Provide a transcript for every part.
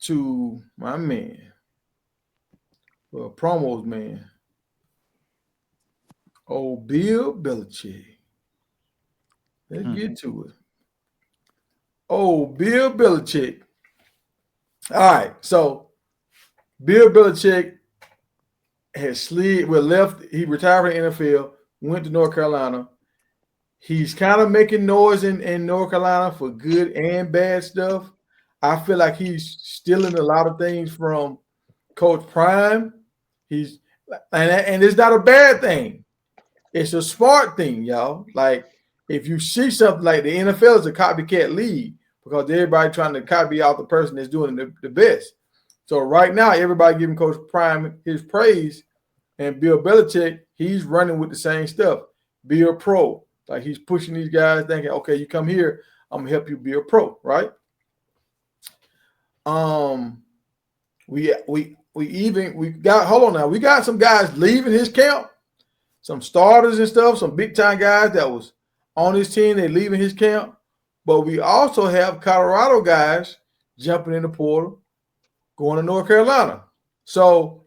to my man, well, promos man, old Bill Belichick. Let's get to it. Oh, Bill Belichick. All right, so Bill Belichick has slid, well, left. He retired from the NFL, went to North Carolina. He's kind of making noise in North Carolina for good and bad stuff. I feel like he's stealing a lot of things from Coach Prime. He's and it's not a bad thing. It's a smart thing, y'all. Like if you see something like the NFL is a copycat league because everybody trying to copy out the person that's doing the best. So right now, everybody giving Coach Prime his praise, and Bill Belichick, he's running with the same stuff. Be a pro. Like he's pushing these guys, thinking, okay, you come here, I'm gonna help you be a pro, right? We got, hold on now, we got some guys leaving his camp, some starters and stuff, some big time guys that was on his team, they leaving his camp. But we also have Colorado guys jumping in the portal, going to North Carolina. So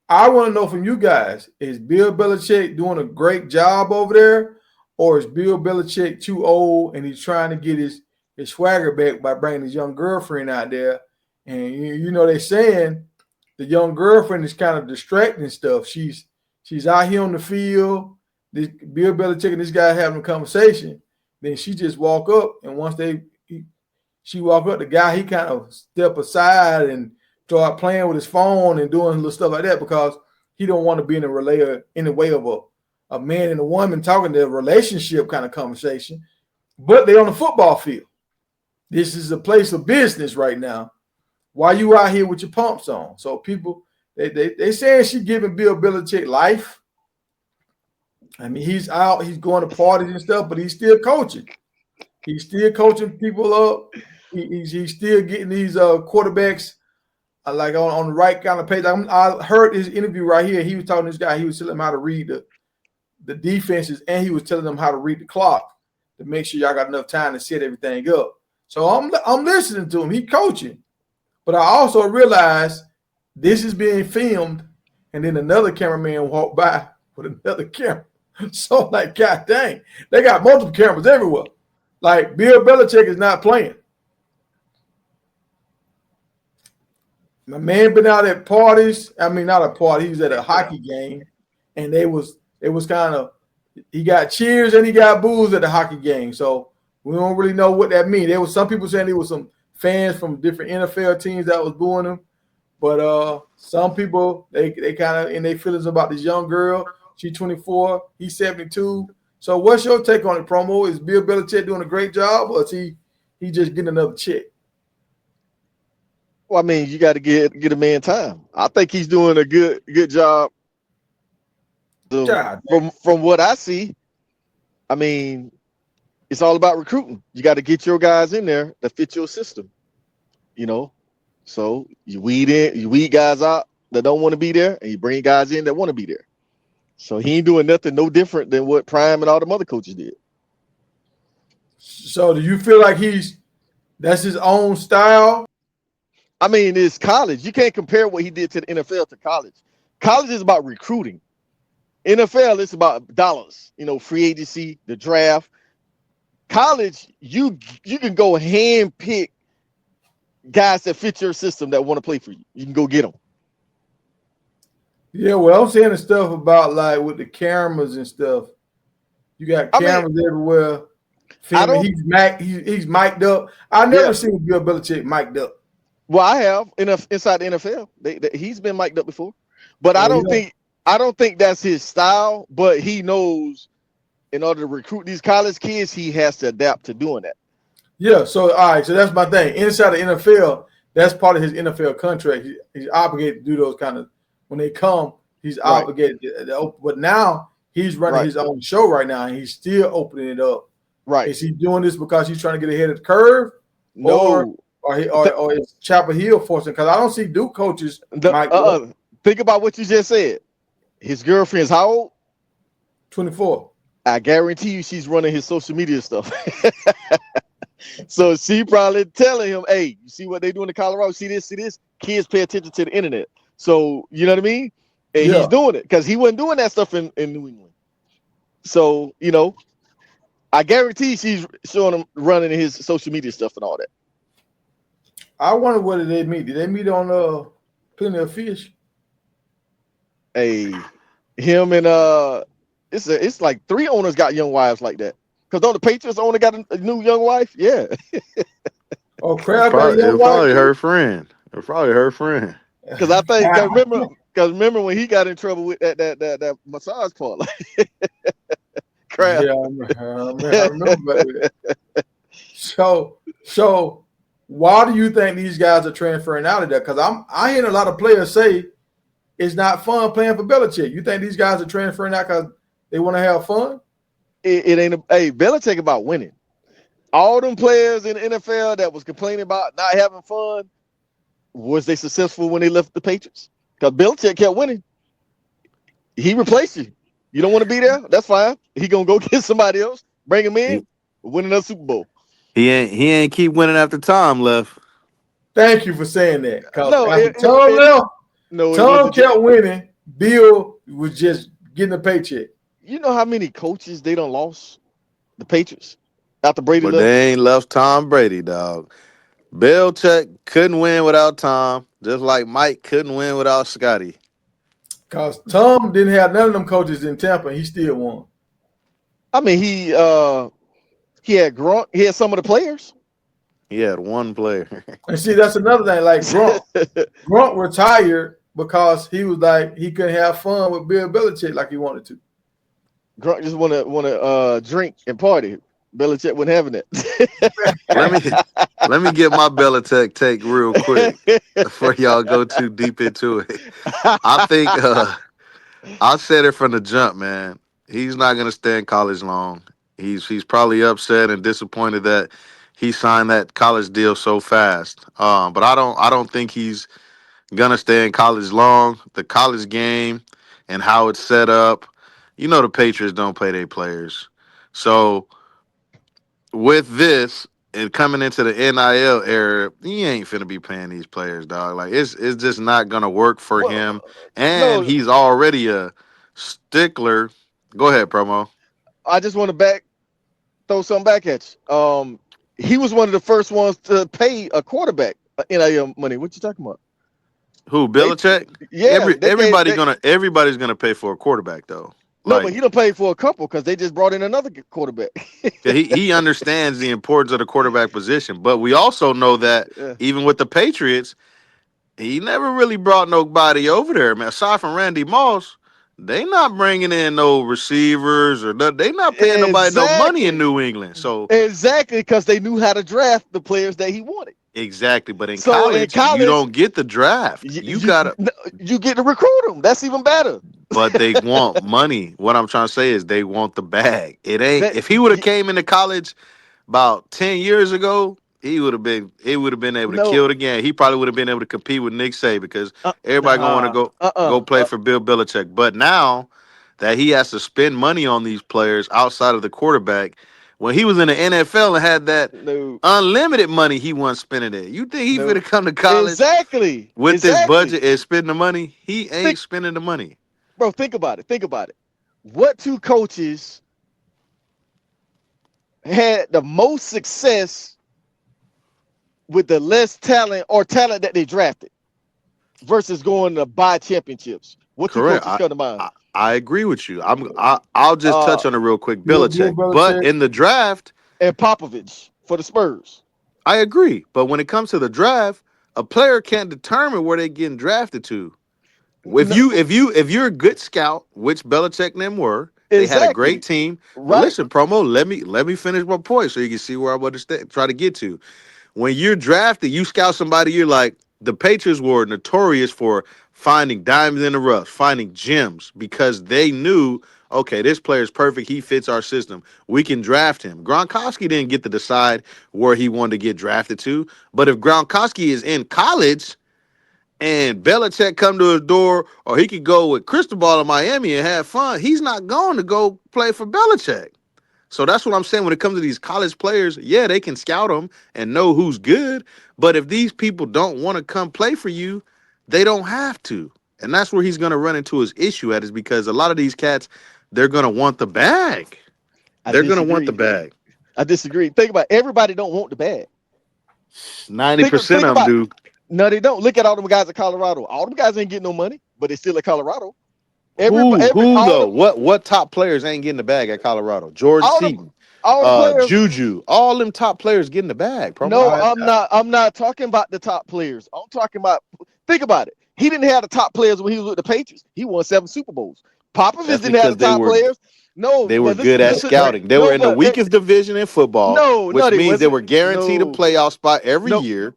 I want to know from you guys, is Bill Belichick doing a great job over there, or is Bill Belichick too old and he's trying to get his swagger back by bringing his young girlfriend out there? And you know they're saying the young girlfriend is kind of distracting stuff. She's out here on the field. This Bill Belichick and this guy having a conversation. Then she just walk up, and once she walk up, the guy he kind of step aside and start playing with his phone and doing little stuff like that because he don't want to be in the way of a man and a woman talking to a relationship kind of conversation. But they're on the football field. This is a place of business right now. Why you out here with your pumps on? So people, they saying she giving Bill Belichick life. I mean, he's out, he's going to parties and stuff, but he's still coaching. He's still coaching people up. He's still getting these quarterbacks like on the right kind of page. I heard his interview right here. He was talking to this guy. He was telling him how to read the defenses, and he was telling them how to read the clock to make sure y'all got enough time to set everything up. So I'm listening to him. He's coaching. But I also realized this is being filmed, and then another cameraman walked by with another camera. So, like, God dang, they got multiple cameras everywhere. Like, Bill Belichick is not playing. My man been out at parties. I mean, not a party. He was at a hockey game, and it was kind of, he got cheers and he got boos at the hockey game. So we don't really know what that means. There was some people saying there was some fans from different NFL teams that was booing him, but some people they kind of in their feelings about this young girl. She's 24. He's 72. So what's your take on it, Promo? Is Bill Belichick doing a great job, or is he just getting another check? Well, I mean, you got to get a man time. I think he's doing a good job. From what I see, I mean, it's all about recruiting. You got to get your guys in there that fit your system. You know, so you weed guys out that don't want to be there, and you bring guys in that want to be there. So he ain't doing nothing no different than what Prime and all the other coaches did. So do you feel like that's his own style? I mean, it's college. You can't compare what he did to the NFL to college. College is about recruiting. NFL is about dollars, free agency, the draft. College, you can go hand pick guys that fit your system that want to play for you. You can go get them. Yeah, well, I'm saying the stuff about like with the cameras and stuff. You got cameras everywhere. He's mic'd up. I never seen Bill Belichick mic'd up. Well, I have inside the NFL. He's been mic'd up before, but I don't think that's his style. But he knows in order to recruit these college kids, he has to adapt to doing that. Yeah. So all right. So that's my thing. Inside the NFL, that's part of his NFL contract. He's obligated to do those kind of. When they come, he's obligated. But now he's running his own show right now, and he's still opening it up. Right. Is he doing this because he's trying to get ahead of the curve? No. Or is Chapel Hill forcing? Because I don't see Duke coaches. Think about what you just said. His girlfriend's how old? 24. I guarantee you she's running his social media stuff. So she probably telling him, "Hey, you see what they doing in Colorado? See this, see this? Kids pay attention to the internet." So you know what I mean? And he's Yeah, doing it because he wasn't doing that stuff in New England. So I guarantee she's showing him running his social media stuff and all that. I wonder where did they meet? Did they meet on Plenty of Fish? Hey, him and it's like three owners got young wives like that. Because don't the Patriots owner got a new young wife? Yeah. Oh, It was Crab got a probably, it young was wife probably too. her friend. It was probably her friend. Because I think because remember when he got in trouble with that massage parlor. Crap. Yeah, I remember that. So why do you think these guys are transferring out of there? Because I hear a lot of players say it's not fun playing for Belichick. You think these guys are transferring out because they want to have fun? It ain't hey, Belichick about winning. All them players in the NFL that was complaining about not having fun, was they successful when they left the Patriots? Because Belichick kept winning. He replaced you. You don't want to be there? That's fine. He gonna go get somebody else, bring him He, in, win another Super Bowl. he ain't keep winning after Tom left. Thank you for saying that. Because No, after Tom left, no, it Tom wasn't just. kept winning. Bill was just getting a paycheck. You know how many coaches they done lost? The Patriots after Brady But left. they ain't left Tom Brady, dog. Belichick couldn't win without Tom, just like Mike couldn't win without Scotty. Because Tom didn't have none of them coaches in Tampa, and he still won. I mean, he had Grunt. He had some of the players. He had one player. And see, that's another thing. Like Grunt retired because he was like he couldn't have fun with Bill Belichick like he wanted to. Grunt just wanna drink and party. Belichick wasn't having let me it. let me get my Belichick take real quick before y'all go too deep into it. I think I said it from the jump, man. He's not gonna stay in college long. He's probably upset and disappointed that he signed that college deal so fast. But I don't think he's gonna stay in college long. The college game and how it's set up, the Patriots don't play their players. So with this and coming into the NIL era, he ain't finna be paying these players, dog. Like it's just not gonna work for Well, him. And no, he's already a stickler. Go ahead, promo. I just want to throw something back at you. He was one of the first ones to pay a quarterback NIL money. What you talking about? Who, They, Belichick? yeah, they gave. Everybody's gonna pay for a quarterback though. No, but Like he done paid for a couple because they just brought in another quarterback. yeah, he understands the importance of the quarterback position. But we also know that Yeah. even with the Patriots, he never really brought nobody over there, man. Aside from Randy Moss, they not bringing in no receivers or they not paying nobody no money in Exactly. New England. So Exactly, because they knew how to draft the players that he wanted. exactly, but in So in college, you college, don't get the draft. you You you, gotta, you get to recruit them. That's even better. but they want money. What I'm trying to say is they want the bag. It ain't. That If he would have came into college about 10 years ago, he would have been able to no, kill the game. He probably would have been able to compete with Nick Saban because everybody gonna want to nah, go play for Bill Belichick. But now that he has to spend money on these players outside of the quarterback, when he was in the NFL and had that no, unlimited money he wasn't spending it. You think he no, finna come to college exactly, with this exactly. budget and spend the money? He Think, ain't spending the money. bro, think about it. Think about it. What two coaches had the most success with the less talent or talent that they drafted versus going to buy championships? What two Correct. coaches come to mind? I agree with you. I'll just Uh, touch on it real quick. Bill Belichick, but Belichick. in the draft, and Popovich for the Spurs. I agree. But when it comes to the draft, a player can't determine where they're getting drafted to. If No, you're a good scout, which Belichick and them were, they had a great exactly. team. But Right. listen, promo, let me finish my point so you can see where I want to try to get to. When you're drafted, you scout somebody, you're like, the Patriots were notorious for finding diamonds in the rough, finding gems because they knew, okay, this player is perfect. He fits our system. We can draft him. Gronkowski didn't get to decide where he wanted to get drafted to. But if Gronkowski is in college and Belichick come to his door, or he could go with Cristobal in Miami and have fun, he's not going to go play for Belichick. So that's what I'm saying. When it comes to these college players, yeah, they can scout them and know who's good. But if these people don't want to come play for you, they don't have to. And that's where he's going to run into his issue at, is because a lot of these cats, they're going to want the bag. I They're going to want the disagree. bag. I disagree. Think about it. Everybody don't want the bag. 90% Think of them about do. no, they don't. Look at all them guys at Colorado. All them guys ain't getting no money, but they still at Colorado. Who All though? the What top players ain't getting the bag at Colorado? Jordan all the Seaton, all the players. Juju, all them top players getting the bag, promo. No, I, I'm not talking about the top players. I'm talking about. Think about it. He didn't have the top players when he was with the Patriots. He won 7 Super Bowls. Popovich That's didn't have the because top players. No, they were but good listen, at listen. scouting. They were No, in the but weakest division in football, no, which they means they wasn't. were guaranteed a No, playoff spot every no. year.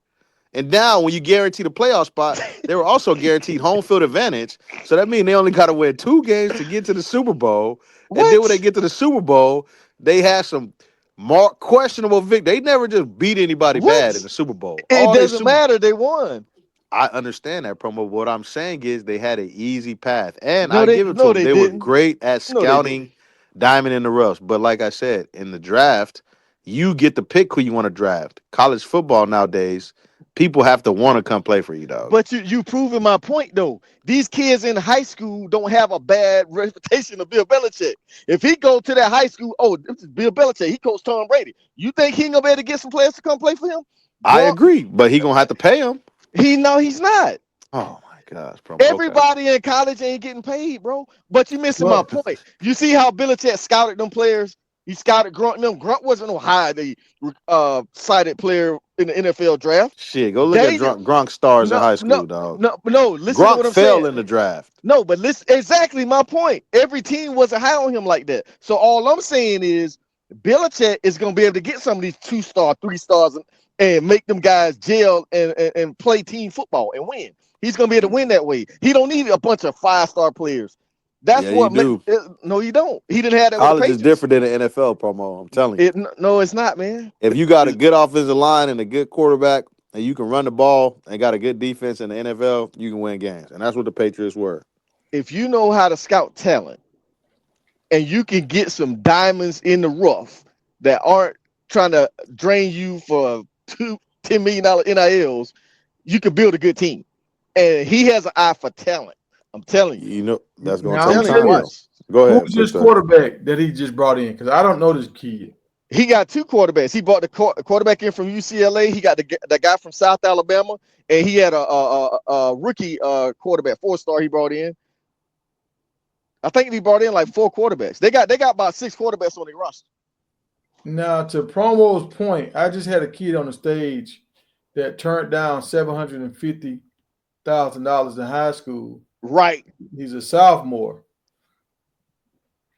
And now, when you guarantee the playoff spot, they were also guaranteed home field advantage. So that means they only got to win 2 games to get to the Super Bowl. And then when they What? get to the Super Bowl, they had some questionable victory. They never just beat anybody bad in What? the Super Bowl. It doesn't matter. They won. I understand that, promo. What I'm saying is they had an easy path, and No, I they give it to no, them. they They were didn't. great at No, they didn't. scouting diamond in the rough. But like I said, in the draft, you get to pick who you want to draft. College football nowadays, people have to want to come play for you, dog. But you proving my point though. These kids in high school don't have a bad reputation of Bill Belichick. If he go to that high school, oh, this is Bill Belichick. He coached Tom Brady. You think he gonna be able to get some players to come play for him? I Grunt, agree, but he gonna have to pay them. he's not. Oh my gosh, promo. Okay. Everybody in college ain't getting paid, bro. But you missing my well, point. You see how Belichick scouted them players? He scouted Grunt and them. Grunt wasn't no highly cited player in the NFL draft. Shit, go look at They Gronk stars in no high no school, dog. no. Listen to Gronk what I'm fell saying. in the draft. No, but listen, exactly my point. Every team wasn't high on him like that. So all I'm saying is Belichick is going to be able to get some of these 2-star, 3 stars and make them guys jail and play team football and win. He's going to be able to win that way. He don't need a bunch of 5-star players. That's Yeah, you what do. no, you don't. He didn't have that with the College is Patriots. different than the NFL, promo. I'm telling you. No, it's not, man. If you got a good offensive line and a good quarterback, and you can run the ball and got a good defense in the NFL, you can win games. And that's what the Patriots were. If you know how to scout talent and you can get some diamonds in the rough that aren't trying to drain you for $10 million NILs, you can build a good team. And he has an eye for talent. I'm telling you. You know, that's going to now I'm take gonna Telling you, tell time, you, though. watch. Go ahead, who's Big this Sir. quarterback that he just brought in? Because I don't know this kid. He got 2 quarterbacks. He brought the quarterback in from UCLA. He got the guy from South Alabama, and he had a rookie quarterback, 4-star he brought in. I think he brought in like 4 quarterbacks. They got about 6 quarterbacks on their roster. Now, to Promo's point, I just had a kid on the stage that turned down $750,000 in high school. Right. He's a sophomore.